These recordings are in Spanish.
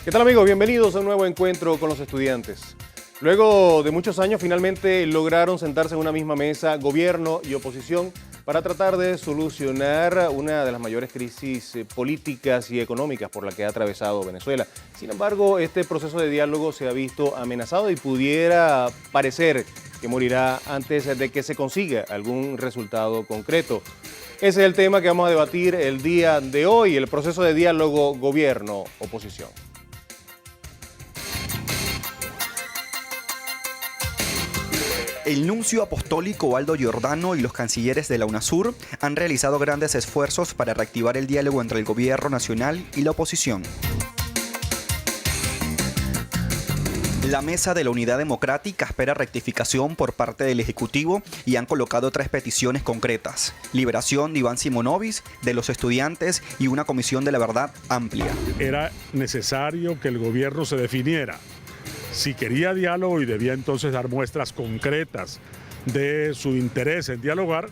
¿Qué tal, amigos? Bienvenidos a un nuevo encuentro con los estudiantes. Luego de muchos años finalmente lograron sentarse en una misma mesa gobierno y oposición para tratar de solucionar una de las mayores crisis políticas y económicas por la que ha atravesado Venezuela. Sin embargo, este proceso de diálogo se ha visto amenazado y pudiera parecer que morirá antes de que se consiga algún resultado concreto. Ese es el tema que vamos a debatir el día de hoy, el proceso de diálogo gobierno-oposición. El nuncio apostólico Aldo Giordano y los cancilleres de la UNASUR han realizado grandes esfuerzos para reactivar el diálogo entre el gobierno nacional y la oposición. La Mesa de la Unidad Democrática espera rectificación por parte del Ejecutivo y han colocado 3 peticiones concretas: liberación de Iván Simonovic, de los estudiantes y una comisión de la verdad amplia. Era necesario que el gobierno se definiera si quería diálogo y debía entonces dar muestras concretas de su interés en dialogar,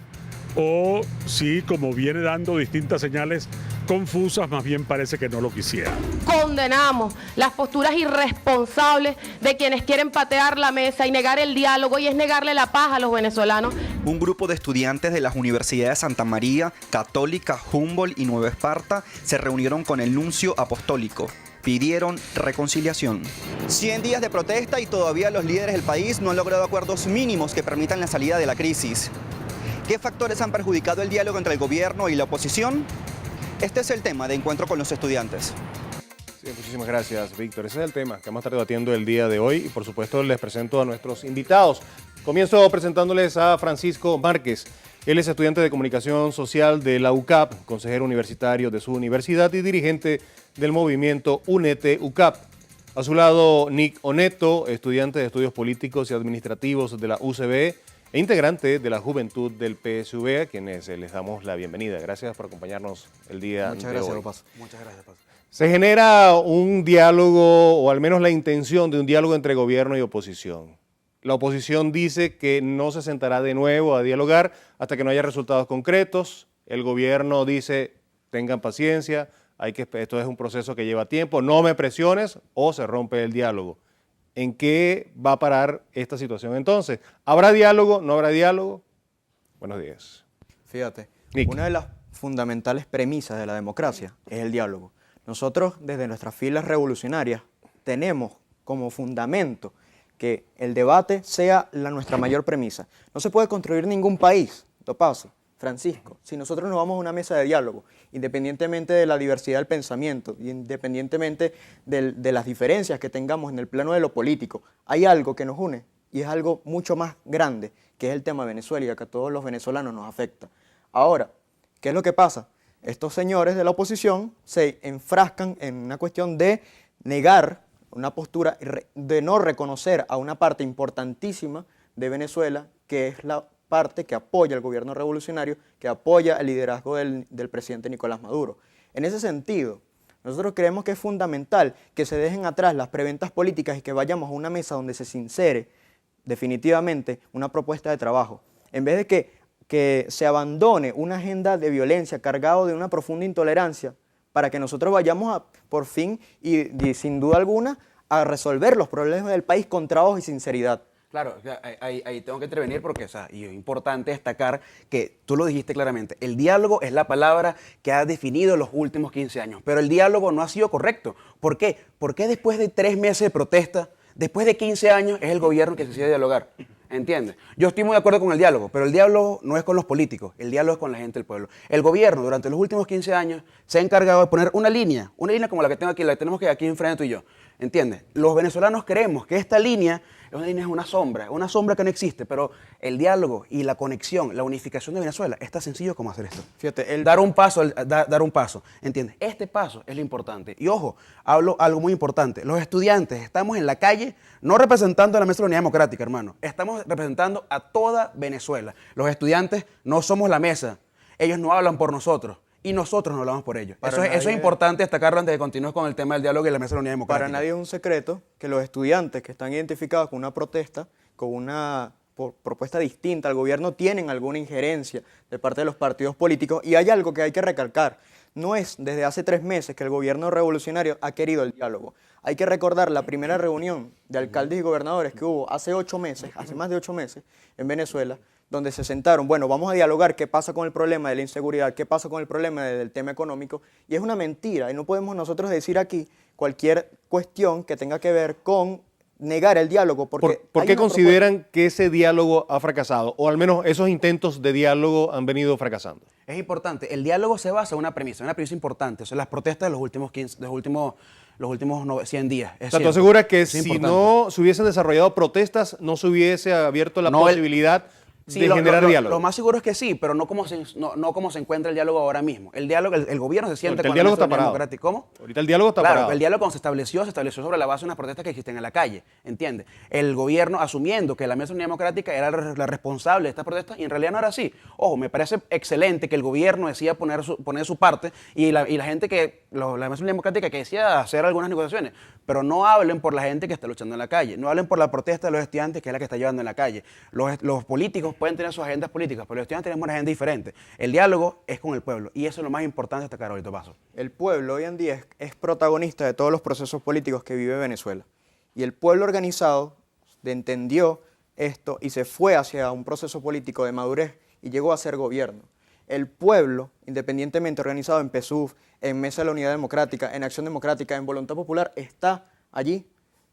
o si, como viene dando distintas señales confusas, más bien parece que no lo quisiera. Condenamos las posturas irresponsables de quienes quieren patear la mesa y negar el diálogo, y es negarle la paz a los venezolanos. Un grupo de estudiantes de las universidades Santa María, Católica, Humboldt y Nueva Esparta se reunieron con el nuncio apostólico. Pidieron reconciliación. 100 días de protesta y todavía los líderes del país no han logrado acuerdos mínimos que permitan la salida de la crisis. ¿Qué factores han perjudicado el diálogo entre el gobierno y la oposición? Este es el tema de Encuentro con los Estudiantes. Sí, muchísimas gracias, Víctor. Ese es el tema que vamos a estar debatiendo el día de hoy y, por supuesto, les presento a nuestros invitados. Comienzo presentándoles a Francisco Márquez. Él es estudiante de Comunicación Social de la UCAP, consejero universitario de su universidad y dirigente del movimiento Únete UCAP. A su lado, Nick Oneto, estudiante de Estudios Políticos y Administrativos de la UCB e integrante de la Juventud del PSV, a quienes les damos la bienvenida. Gracias por acompañarnos el día de hoy. Muchas gracias, Paz. Se genera un diálogo, o al menos la intención de un diálogo entre gobierno y oposición. La oposición dice que no se sentará de nuevo a dialogar hasta que no haya resultados concretos. El gobierno dice, tengan paciencia, esto es un proceso que lleva tiempo, no me presiones o se rompe el diálogo. ¿En qué va a parar esta situación entonces? ¿Habrá diálogo? ¿No habrá diálogo? Buenos días. Fíjate, Nick. una de las fundamentales premisas de la democracia es el diálogo. Nosotros, desde nuestras filas revolucionarias, tenemos como fundamento que el debate sea nuestra mayor premisa. No se puede construir ningún país, lo paso, Francisco, si nosotros no vamos a una mesa de diálogo, independientemente de la diversidad del pensamiento, independientemente de las diferencias que tengamos en el plano de lo político, hay algo que nos une y es algo mucho más grande, que es el tema de Venezuela y que a todos los venezolanos nos afecta. Ahora, ¿qué es lo que pasa? Estos señores de la oposición se enfrascan en una cuestión de negar una postura de no reconocer a una parte importantísima de Venezuela, que es la parte que apoya al gobierno revolucionario, que apoya el liderazgo del presidente Nicolás Maduro. En ese sentido, nosotros creemos que es fundamental que se dejen atrás las preventas políticas y que vayamos a una mesa donde se sincere definitivamente una propuesta de trabajo. En vez de que se abandone una agenda de violencia cargado de una profunda intolerancia, para que nosotros vayamos por fin y sin duda alguna a resolver los problemas del país con trabajo y sinceridad. Claro, ahí tengo que intervenir porque y es importante destacar que tú lo dijiste claramente, el diálogo es la palabra que ha definido los últimos 15 años, pero el diálogo no ha sido correcto. ¿Por qué? Porque después de 3 meses de protesta, después de 15 años, es el gobierno que se decide dialogar. ¿Entiendes? Yo estoy muy de acuerdo con el diálogo, pero el diálogo no es con los políticos, el diálogo es con la gente del pueblo. El gobierno durante los últimos 15 años se ha encargado de poner una línea como la que tengo aquí, la que tenemos aquí enfrente tú y yo. ¿Entiendes? Los venezolanos creemos que esta línea es una sombra que no existe, pero el diálogo y la conexión, la unificación de Venezuela es tan sencillo como hacer esto. Fíjate, dar un paso, ¿entiendes? Este paso es lo importante. Y ojo, hablo algo muy importante. Los estudiantes estamos en la calle no representando a la Mesa de la Unidad Democrática, hermano. Estamos representando a toda Venezuela. Los estudiantes no somos la mesa. Ellos no hablan por nosotros. Y nosotros no hablamos por ellos. Eso es importante destacarlo antes de continuar con el tema del diálogo y la Mesa de la Unidad Democrática. Para nadie es un secreto que los estudiantes que están identificados con una protesta, con una propuesta distinta al gobierno tienen alguna injerencia de parte de los partidos políticos. Y hay algo que hay que recalcar. No es desde hace 3 meses que el gobierno revolucionario ha querido el diálogo. Hay que recordar la primera reunión de alcaldes y gobernadores que hubo hace 8 meses, hace más de 8 meses, en Venezuela, donde se sentaron, bueno, vamos a dialogar qué pasa con el problema de la inseguridad, qué pasa con el problema del tema económico, y es una mentira, y no podemos nosotros decir aquí cualquier cuestión que tenga que ver con negar el diálogo, porque ¿Por hay qué una consideran que ese diálogo ha fracasado? O al menos esos intentos de diálogo han venido fracasando. Es importante, el diálogo se basa en una premisa importante, o sea, las protestas de los últimos 100 días. O sea, tú aseguras que Es si importante. no se hubiesen desarrollado protestas, no se hubiese abierto la No, posibilidad Sí, de generar diálogo. Lo más seguro es que sí, pero no como se encuentra el diálogo ahora mismo. El diálogo, el gobierno se siente Ahorita el con la diálogo mesa está parado. democrática. ¿Cómo? Ahorita el diálogo está Claro, parado. el diálogo cuando se estableció sobre la base de unas protestas que existen en la calle, ¿entiendes? El gobierno asumiendo que la Mesa de Unidad Democrática era la responsable de estas protestas y en realidad no era así. Ojo, me parece excelente que el gobierno decida poner su parte y la gente la Mesa de Unidad Democrática que decida hacer algunas negociaciones, pero no hablen por la gente que está luchando en la calle, no hablen por la protesta de los estudiantes que es la que está llevando en la calle. Los políticos pueden tener sus agendas políticas, pero los estudiantes tenemos una agenda diferente. El diálogo es con el pueblo y eso es lo más importante de destacar ahorita, Paso. El pueblo hoy en día es protagonista de todos los procesos políticos que vive Venezuela. Y el pueblo organizado entendió esto y se fue hacia un proceso político de madurez y llegó a ser gobierno. El pueblo, independientemente organizado en PSUV, en Mesa de la Unidad Democrática, en Acción Democrática, en Voluntad Popular, está allí.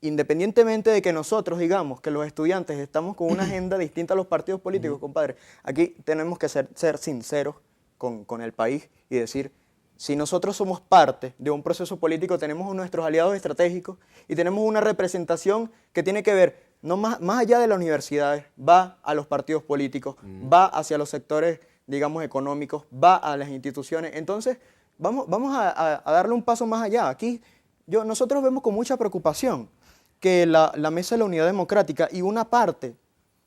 Independientemente de que nosotros digamos que los estudiantes estamos con una agenda distinta a los partidos políticos, compadre, aquí tenemos que ser sinceros con el país y decir, si nosotros somos parte de un proceso político, tenemos nuestros aliados estratégicos y tenemos una representación que tiene que ver, no más allá de las universidades, va a los partidos políticos, va hacia los sectores, digamos, económicos, va a las instituciones. Entonces, vamos a darle un paso más allá. Aquí nosotros vemos con mucha preocupación que la Mesa de la Unidad Democrática y una parte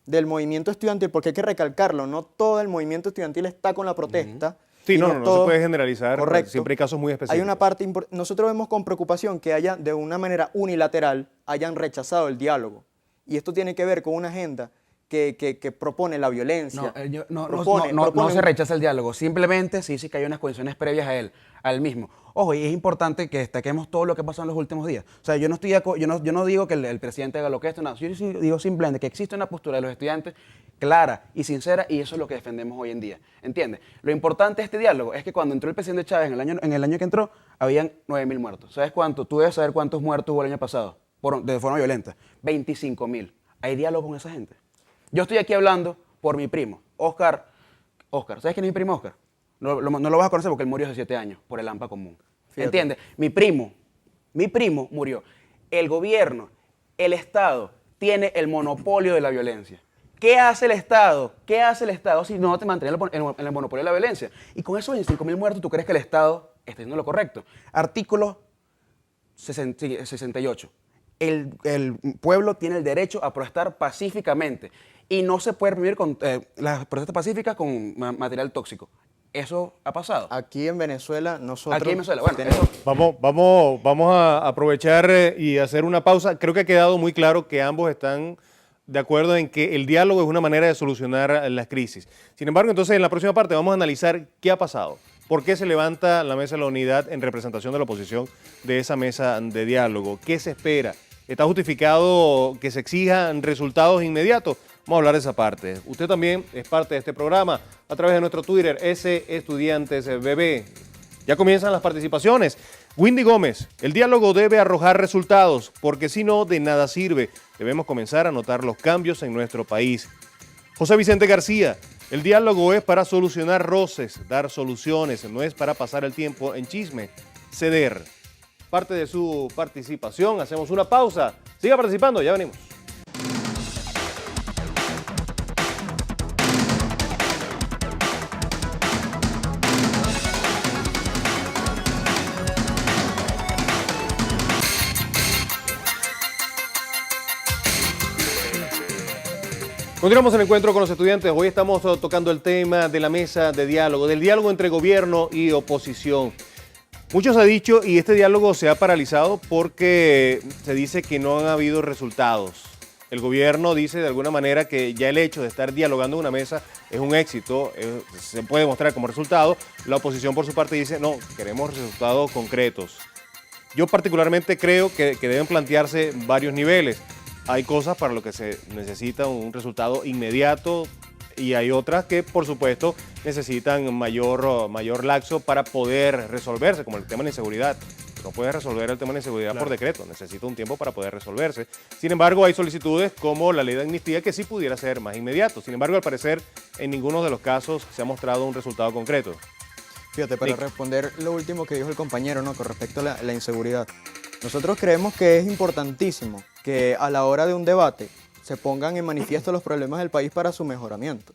del movimiento estudiantil, porque hay que recalcarlo, no todo el movimiento estudiantil está con la protesta. Sí, y no se puede generalizar, correcto. siempre hay casos muy específicos. Hay una parte nosotros vemos con preocupación que de una manera unilateral, hayan rechazado el diálogo. Y esto tiene que ver con una agenda que propone la violencia. No se rechaza el diálogo, simplemente se dice que hay unas condiciones previas a él mismo. Ojo, y es importante que destaquemos todo lo que pasó en los últimos días. O sea, yo no digo que el presidente haga lo que esto, no. Yo sí digo simplemente que existe una postura de los estudiantes clara y sincera y eso es lo que defendemos hoy en día. ¿Entiendes? Lo importante de este diálogo es que cuando entró el presidente Chávez en el año que entró, habían 9.000 muertos. ¿Sabes cuánto? Tú debes saber cuántos muertos hubo el año pasado de forma violenta. 25.000. ¿Hay diálogo con esa gente? Yo estoy aquí hablando por mi primo, Oscar. ¿Sabes quién es mi primo Oscar? No lo vas a conocer porque él murió hace 7 años por el AMPA común. Fíjate. ¿Entiendes? Mi primo murió. El gobierno, el Estado, tiene el monopolio de la violencia. ¿Qué hace el Estado? Si no te mantiene en el monopolio de la violencia? Y con esos 25.000 muertos, ¿tú crees que el Estado está haciendo lo correcto? Artículo 68. El pueblo tiene el derecho a protestar pacíficamente y no se puede reprimir las protestas pacíficas con material tóxico. Eso ha pasado. Aquí en Venezuela nosotros... Aquí en Venezuela, bueno, tenemos- eso- Vamos a aprovechar y hacer una pausa. Creo que ha quedado muy claro que ambos están de acuerdo en que el diálogo es una manera de solucionar las crisis. Sin embargo, entonces en la próxima parte vamos a analizar qué ha pasado. ¿Por qué se levanta la Mesa de la Unidad en representación de la oposición de esa mesa de diálogo? ¿Qué se espera? ¿Está justificado que se exijan resultados inmediatos? Vamos a hablar de esa parte. Usted también es parte de este programa a través de nuestro Twitter, @estudiantesbb. Ya comienzan las participaciones. Windy Gómez, el diálogo debe arrojar resultados, porque si no, de nada sirve. Debemos comenzar a notar los cambios en nuestro país. José Vicente García, el diálogo es para solucionar roces, dar soluciones, no es para pasar el tiempo en chisme, ceder. Parte de su participación, hacemos una pausa. Siga participando, ya venimos. Continuamos el encuentro con los estudiantes. Hoy estamos tocando el tema de la mesa de diálogo, del diálogo entre gobierno y oposición. Muchos han dicho, y este diálogo se ha paralizado porque se dice que no han habido resultados. El gobierno dice de alguna manera que ya el hecho de estar dialogando en una mesa es un éxito, se puede mostrar como resultado. La oposición por su parte dice, no, queremos resultados concretos. Yo particularmente creo que deben plantearse varios niveles. Hay cosas para lo que se necesita un resultado inmediato y hay otras que, por supuesto, necesitan mayor laxo para poder resolverse, como el tema de la inseguridad. No puede resolver el tema de la inseguridad por decreto, necesita un tiempo para poder resolverse. Sin embargo, hay solicitudes como la ley de amnistía que sí pudiera ser más inmediato. Sin embargo, al parecer, en ninguno de los casos se ha mostrado un resultado concreto. Fíjate, para responder lo último que dijo el compañero, ¿no? Con respecto a la inseguridad. Nosotros creemos que es importantísimo que a la hora de un debate se pongan en manifiesto los problemas del país para su mejoramiento.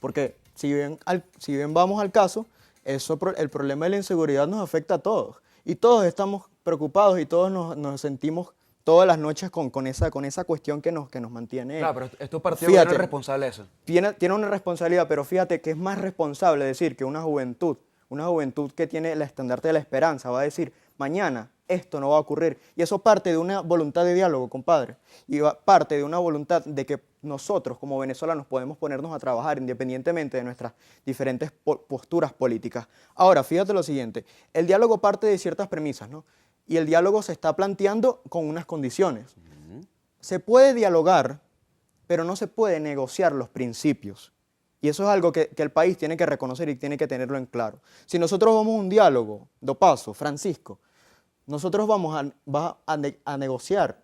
Porque si bien vamos al caso, el problema de la inseguridad nos afecta a todos. Y todos estamos preocupados y todos nos sentimos todas las noches con esa cuestión que nos mantiene. Claro, pero estos partidos no es responsable de eso. Tiene una responsabilidad, pero fíjate que es más responsable decir que una juventud que tiene el estandarte de la esperanza va a decir, mañana esto no va a ocurrir. Y eso parte de una voluntad de diálogo, compadre. Y parte de una voluntad de que nosotros como venezolanos podemos ponernos a trabajar independientemente de nuestras diferentes posturas políticas. Ahora, fíjate lo siguiente, el diálogo parte de ciertas premisas, ¿no? Y el diálogo se está planteando con unas condiciones. Se puede dialogar, pero no se puede negociar los principios. Y eso es algo que el país tiene que reconocer y tiene que tenerlo en claro. Si nosotros vamos a un diálogo, do paso, Francisco, nosotros vamos a negociar,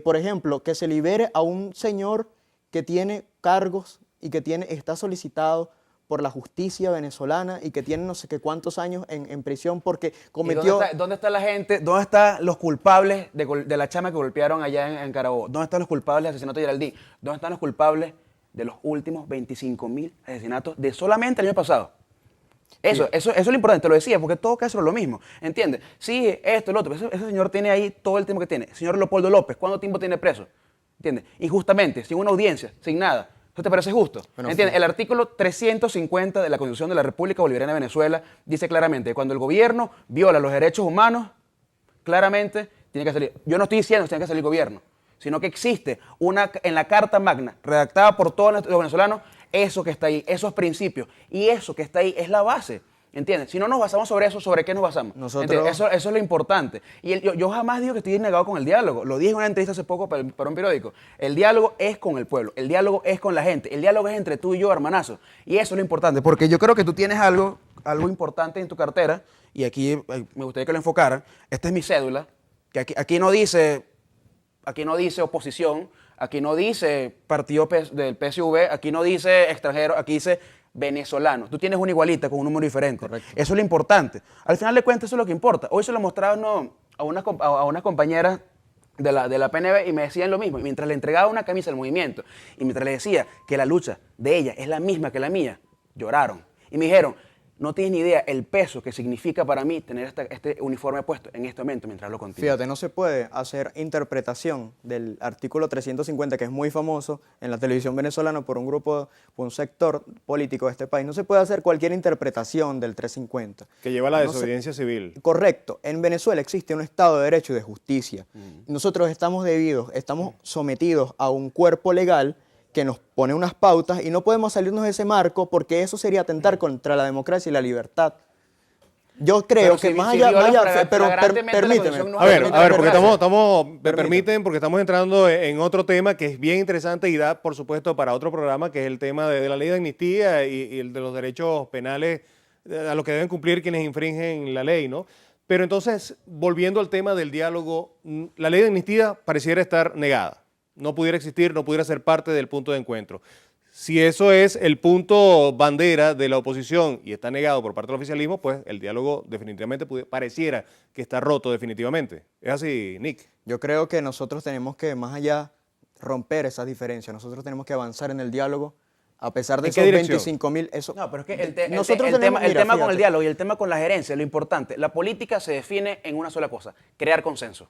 por ejemplo, que se libere a un señor que tiene cargos y que está solicitado por la justicia venezolana y que tiene no sé qué cuántos años en prisión porque cometió... ¿Dónde está la gente? ¿Dónde están los culpables de la chama que golpearon allá en Carabobo? ¿Dónde están los culpables del asesinato de Geraldine? ¿Dónde están los culpables de los últimos 25.000 asesinatos de solamente el año pasado? Eso es lo importante, te lo decía, porque todo caso es lo mismo, ¿entiendes? Sí, esto, lo otro, ese señor tiene ahí todo el tiempo que tiene. Señor Leopoldo López, ¿cuánto tiempo tiene preso? ¿Entiendes? Injustamente, sin una audiencia, sin nada. ¿Eso te parece justo? Bueno, ¿Entiendes? sí. El artículo 350 de la Constitución de la República Bolivariana de Venezuela dice claramente que cuando el gobierno viola los derechos humanos, claramente tiene que salir. Yo no estoy diciendo que tiene que salir el gobierno, sino que existe en la Carta Magna, redactada por todos los venezolanos, eso que está ahí, esos principios, y eso que está ahí es la base, ¿entiendes? Si no nos basamos sobre eso, ¿sobre qué nos basamos? Eso es lo importante. Y yo jamás digo que estoy negado con el diálogo, lo dije en una entrevista hace poco para un periódico, el diálogo es con el pueblo, el diálogo es con la gente, el diálogo es entre tú y yo, hermanazo, y eso es lo importante, porque yo creo que tú tienes algo importante en tu cartera, y aquí me gustaría que lo enfocaran. Esta es mi cédula, que aquí no dice oposición, aquí no dice partido del PSV, aquí no dice extranjero, aquí dice venezolano. Tú tienes una igualita con un número diferente. Correcto. Eso es lo importante. Al final de cuentas, eso es lo que importa. Hoy se lo mostraba a unas compañeras de la PNV y me decían lo mismo. Y mientras le entregaba una camisa al movimiento y mientras le decía que la lucha de ella es la misma que la mía, lloraron. Y me dijeron, no tienes ni idea el peso que significa para mí tener este uniforme puesto en este momento mientras hablo contigo. Fíjate, no se puede hacer interpretación del artículo 350, que es muy famoso en la televisión venezolana por un sector político de este país. No se puede hacer cualquier interpretación del 350. Que lleva a la desobediencia civil. Correcto. En Venezuela existe un Estado de Derecho y de Justicia. Nosotros estamos sometidos a un cuerpo legal que nos pone unas pautas y no podemos salirnos de ese marco porque eso sería atentar contra la democracia y la libertad. Yo creo que más allá, pero permíteme. A ver, porque estamos entrando en otro tema que es bien interesante y da, por supuesto, para otro programa, que es el tema de la ley de amnistía y el de los derechos penales a los que deben cumplir quienes infringen la ley, ¿no? Pero entonces, volviendo al tema del diálogo, la ley de amnistía pareciera estar negada. No pudiera existir, no pudiera ser parte del punto de encuentro. Si eso es el punto bandera de la oposición y está negado por parte del oficialismo, pues el diálogo definitivamente pareciera que está roto definitivamente. ¿Es así, Nick? Yo creo que nosotros tenemos que, más allá, romper esas diferencias. Nosotros tenemos que avanzar en el diálogo, a pesar de esos 25.000... No, pero es que el tema con el diálogo y el tema con la gerencia, lo importante, la política se define en una sola cosa, crear consenso.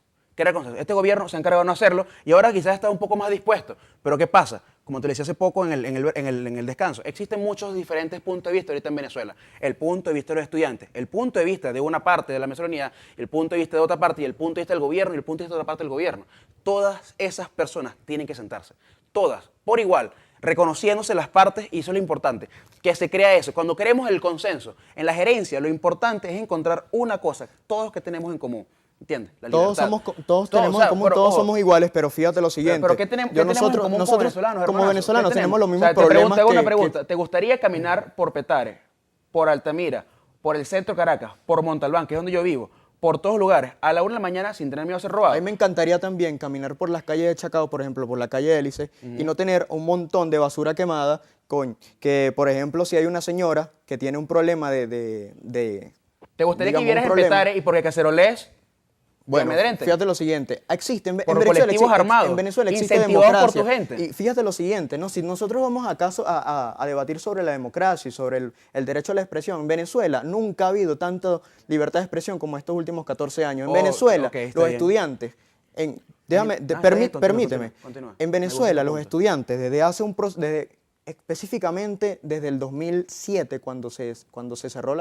Este gobierno se ha encargado de no hacerlo y ahora quizás está un poco más dispuesto. Pero ¿qué pasa? como te decía hace poco en el descanso, existen muchos diferentes puntos de vista ahorita en Venezuela. El punto de vista de los estudiantes, el punto de vista de una parte de la venezolaninidad, el punto de vista de otra parte y el punto de vista del gobierno y el punto de vista de otra parte del gobierno. Todas esas personas tienen que sentarse, todas, por igual, reconociéndose las partes, y eso es lo importante, que se crea eso. Cuando queremos el consenso en la gerencia, lo importante es encontrar una cosa, todos que tenemos en común. ¿Entiendes? La Todos libertad. tenemos en común, todos somos iguales, pero fíjate lo siguiente. ¿Pero qué tenemos en común como venezolanos, como hermanazo? venezolanos ¿Qué tenemos los O mismos sea, problemas te hago una que- pregunta. ¿Te gustaría caminar por Petare, por Altamira, por el centro de Caracas, por Montalbán, que es donde yo vivo, por todos lugares, a la 1 de la mañana sin tener miedo a ser robado? A mí me encantaría también caminar por las calles de Chacao, por ejemplo, por la calle Hélice, y no tener un montón de basura quemada, que, por ejemplo, si hay una señora que tiene un problema ¿Te gustaría digamos, que un vivieras en problema? Petare y porque Cacerolés? Bueno, amedrente? fíjate lo siguiente, existe Por colectivos armados, en Venezuela existe incentivados por democracia. tu gente. Y fíjate lo siguiente, ¿no? Si nosotros vamos acaso a debatir sobre la democracia y sobre el derecho a la expresión, en Venezuela nunca ha habido tanta libertad de expresión como estos últimos 14 años. En Venezuela, ok, está los bien. estudiantes, Está bien, permíteme, continúa. en Me Venezuela gusta los tu punto. estudiantes específicamente desde el 2007, cuando se cerró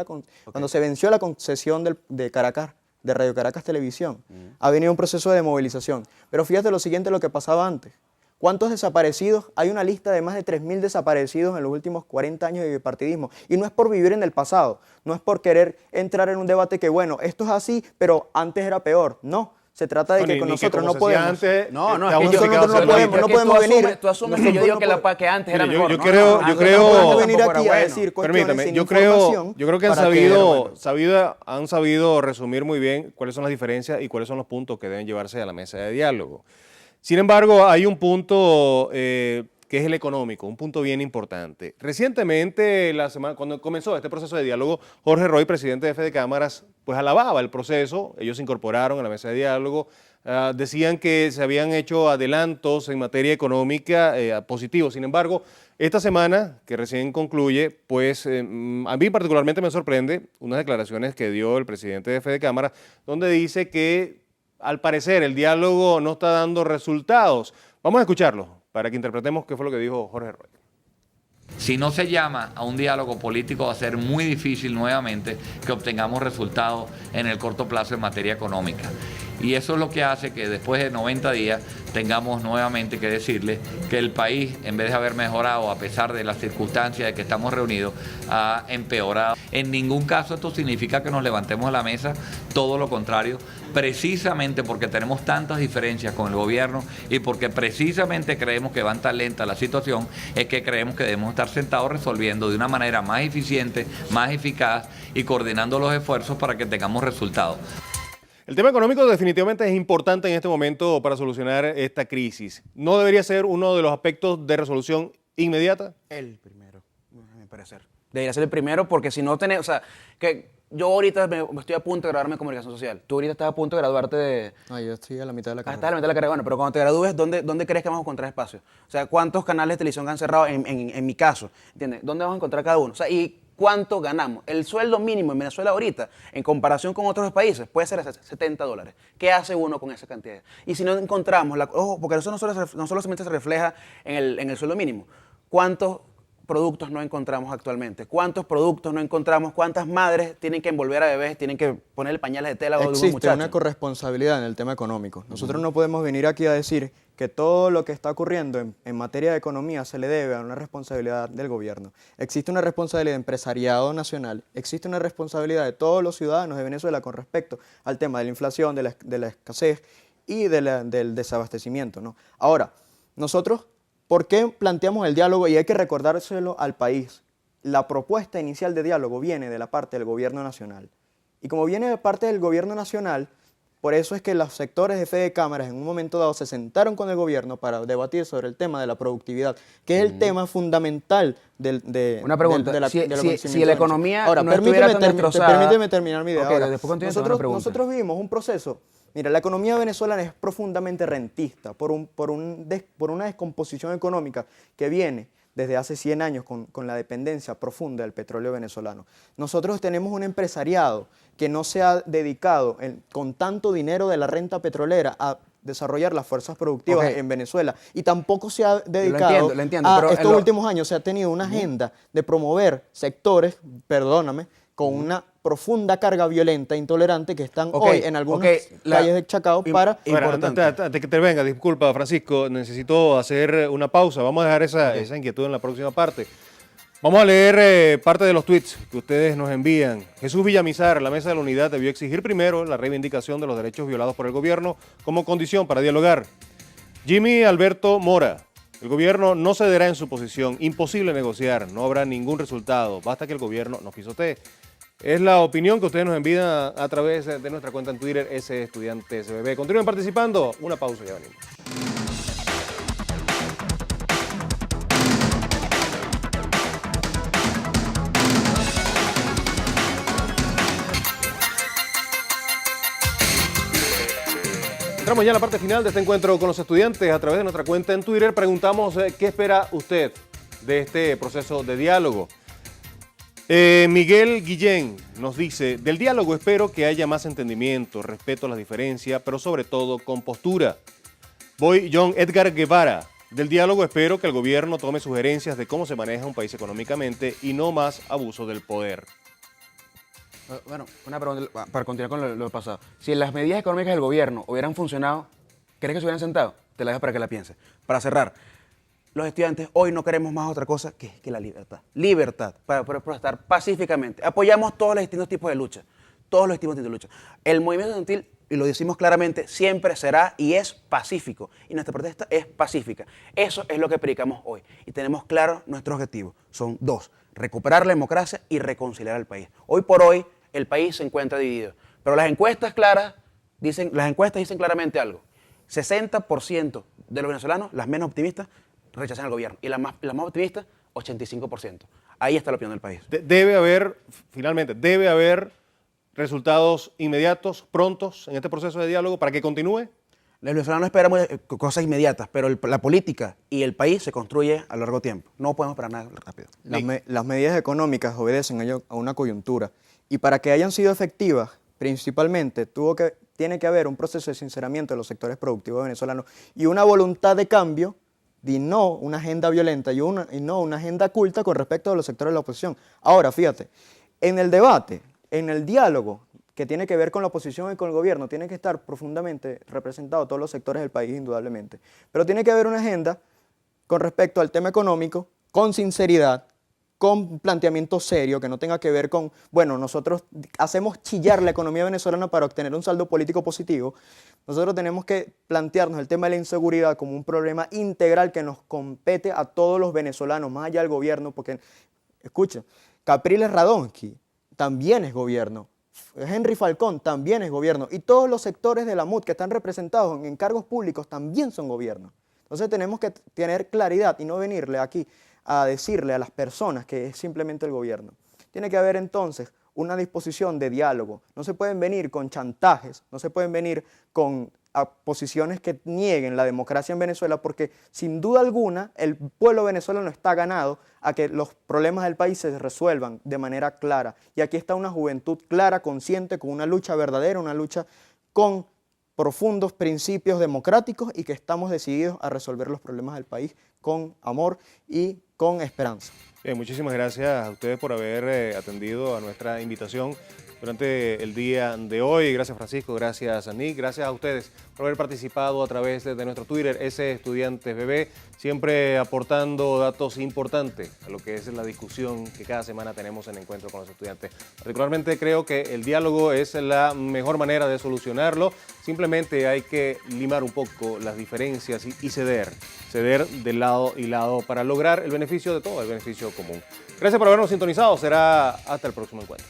cuando se venció la concesión de Caracas, de Radio Caracas Televisión, ha venido un proceso de movilización. Pero fíjate lo siguiente, lo que pasaba antes. ¿Cuántos desaparecidos? Hay una lista de más de 3.000 desaparecidos en los últimos 40 años de bipartidismo. Y no es por vivir en el pasado, no es por querer entrar en un debate que, bueno, esto es así, pero antes era peor. No. Se trata de que con nosotros no podemos. No, es que nosotros no podemos venir. Tú asumes que yo digo que antes era Mire, mejor. yo ¿no? creo- No, yo no, creo- no, podemos tampoco venir era aquí a bueno. decir cuestiones Permítame, sin yo creo información que han para bueno, han sabido resumir muy bien cuáles son las diferencias y cuáles son los puntos que deben llevarse a la mesa de diálogo. Sin embargo, hay un punto que es el económico, un punto bien importante. Recientemente, cuando comenzó este proceso de diálogo, Jorge Roy, presidente de Fede Cámaras, pues alababa el proceso, ellos se incorporaron a la mesa de diálogo, decían que se habían hecho adelantos en materia económica positivos. Sin embargo, esta semana, que recién concluye, pues a mí particularmente me sorprende unas declaraciones que dio el presidente de Fede Cámaras, donde dice que al parecer el diálogo no está dando resultados. Vamos a escucharlo para que interpretemos qué fue lo que dijo Jorge Roy. Si no se llama a un diálogo político, va a ser muy difícil nuevamente que obtengamos resultados en el corto plazo en materia económica. Y eso es lo que hace que después de 90 días tengamos nuevamente que decirles que el país, en vez de haber mejorado a pesar de las circunstancias de que estamos reunidos, ha empeorado. En ningún caso esto significa que nos levantemos de la mesa, todo lo contrario, precisamente porque tenemos tantas diferencias con el gobierno y porque precisamente creemos que van tan lenta la situación, es que creemos que debemos estar sentados resolviendo de una manera más eficiente, más eficaz y coordinando los esfuerzos para que tengamos resultados. El tema económico definitivamente es importante en este momento para solucionar esta crisis. ¿No debería ser uno de los aspectos de resolución inmediata? El primero, a mi parecer. Debería ser el primero porque si no tenés, o sea, que yo ahorita me estoy a punto de graduarme en comunicación social. Tú ahorita estás a punto de graduarte de... No, yo estoy a la mitad de la Estás carrera. a la mitad de la carrera, bueno, pero cuando te gradúes, ¿dónde crees que vamos a encontrar espacio? O sea, ¿cuántos canales de televisión han cerrado en mi caso? ¿Entiendes? ¿Dónde vamos a encontrar cada uno? O sea, y ¿cuánto ganamos? El sueldo mínimo en Venezuela ahorita, en comparación con otros países, puede ser $70. ¿Qué hace uno con esa cantidad? Y si no encontramos, ojo, porque eso no solamente se refleja en el sueldo mínimo. ¿Cuántos productos no encontramos actualmente? ¿Cuántos productos no encontramos? ¿Cuántas madres tienen que envolver a bebés, tienen que ponerle pañales de tela a unos Existe muchachos? una corresponsabilidad en el tema económico. Nosotros no podemos venir aquí a decir que todo lo que está ocurriendo en materia de economía se le debe a una responsabilidad del gobierno. Existe una responsabilidad de empresariado nacional, existe una responsabilidad de todos los ciudadanos de Venezuela con respecto al tema de la inflación, de la escasez y del desabastecimiento, ¿no? Ahora, nosotros, ¿por qué planteamos el diálogo? Y hay que recordárselo al país. La propuesta inicial de diálogo viene de la parte del gobierno nacional. Y como viene de parte del gobierno nacional, por eso es que los sectores de Fede Cámaras en un momento dado se sentaron con el gobierno para debatir sobre el tema de la productividad, que es el tema fundamental Una pregunta, del si acontecimiento la de economía Ahora, no estuviera tan destrozada... permíteme terminar mi idea. Ok, Ahora, después continúa con una pregunta. nosotros vivimos un proceso. Mira, la economía venezolana es profundamente rentista por una descomposición económica que viene desde hace 100 años con la dependencia profunda del petróleo venezolano. Nosotros tenemos un empresariado que no se ha dedicado con tanto dinero de la renta petrolera a desarrollar las fuerzas productivas Ok. en Venezuela. Y tampoco se ha dedicado lo entiendo, a pero estos últimos años, se ha tenido una agenda de promover sectores, perdóname, con una profunda carga violenta e intolerante que están Ok, hoy en algunas calles de Chacao para... Bueno, Importante. antes que te venga, disculpa, Francisco, necesito hacer una pausa. Vamos a dejar esa inquietud en la próxima parte. Vamos a leer parte de los tweets que ustedes nos envían. Jesús Villamizar, la Mesa de la Unidad debió exigir primero la reivindicación de los derechos violados por el gobierno como condición para dialogar. Jimmy Alberto Mora, el gobierno no cederá en su posición, imposible negociar, no habrá ningún resultado, basta que el gobierno nos pisotee. Es la opinión que ustedes nos envían a través de nuestra cuenta en Twitter, ese estudiante SBB. Continúen participando, una pausa y ya venimos. Entramos ya en la parte final de este encuentro con los estudiantes. A través de nuestra cuenta en Twitter preguntamos qué espera usted de este proceso de diálogo. Miguel Guillén nos dice, del diálogo espero que haya más entendimiento, respeto a las diferencias, pero sobre todo compostura. Voy John Edgar Guevara, del diálogo espero que el gobierno tome sugerencias de cómo se maneja un país económicamente y no más abuso del poder. Bueno, una pregunta para continuar con lo pasado. Si las medidas económicas del gobierno hubieran funcionado, ¿crees que se hubieran sentado? Te la dejo para que la pienses. Para cerrar, los estudiantes hoy no queremos más otra cosa que la libertad. Libertad, para protestar pacíficamente. Apoyamos todos los distintos tipos de lucha. Todos los distintos tipos de lucha. El movimiento estudiantil, y lo decimos claramente, siempre será y es pacífico. Y nuestra protesta es pacífica. Eso es lo que predicamos hoy. Y tenemos claros nuestros objetivos. Son dos: recuperar la democracia y reconciliar al país. Hoy por hoy, el país se encuentra dividido. Pero las encuestas dicen claramente algo. 60% de los venezolanos, las menos optimistas, rechazan al gobierno. Y las más optimistas, 85%. Ahí está la opinión del país. Debe haber resultados inmediatos, prontos, en este proceso de diálogo para que continúe. Los venezolanos esperamos cosas inmediatas, pero la política y el país se construye a largo tiempo. No podemos esperar nada rápido. Las medidas económicas obedecen a una coyuntura y para que hayan sido efectivas, principalmente tiene que haber un proceso de sinceramiento de los sectores productivos venezolanos y una voluntad de cambio y no una agenda violenta y no una agenda culta con respecto a los sectores de la oposición. Ahora, fíjate, en el debate, en el diálogo que tiene que ver con la oposición y con el gobierno, tiene que estar profundamente representado todos los sectores del país, indudablemente. Pero tiene que haber una agenda con respecto al tema económico, con sinceridad, con planteamiento serio, que no tenga que ver con, bueno, nosotros hacemos chillar la economía venezolana para obtener un saldo político positivo. Nosotros tenemos que plantearnos el tema de la inseguridad como un problema integral que nos compete a todos los venezolanos, más allá del gobierno, porque, escucha, Capriles Radonsky también es gobierno, Henry Falcón también es gobierno, y todos los sectores de la MUD que están representados en cargos públicos también son gobierno. Entonces tenemos que tener claridad y no venirle aquí a decirle a las personas que es simplemente el gobierno. Tiene que haber entonces una disposición de diálogo. No se pueden venir con chantajes, no se pueden venir con posiciones que nieguen la democracia en Venezuela, porque sin duda alguna el pueblo venezolano está ganado a que los problemas del país se resuelvan de manera clara. Y aquí está una juventud clara, consciente, con una lucha verdadera, una lucha con profundos principios democráticos y que estamos decididos a resolver los problemas del país con amor y con esperanza. Bien, muchísimas gracias a ustedes por haber atendido a nuestra invitación durante el día de hoy. Gracias, Francisco, gracias a Nick, gracias a ustedes por haber participado a través de nuestro Twitter, ese Estudiantes BB, siempre aportando datos importantes a lo que es la discusión que cada semana tenemos en Encuentro con los Estudiantes. Particularmente creo que el diálogo es la mejor manera de solucionarlo. Simplemente hay que limar un poco las diferencias y ceder de lado y lado para lograr el beneficio de todo, el beneficio común. Gracias por habernos sintonizado. Será hasta el próximo encuentro.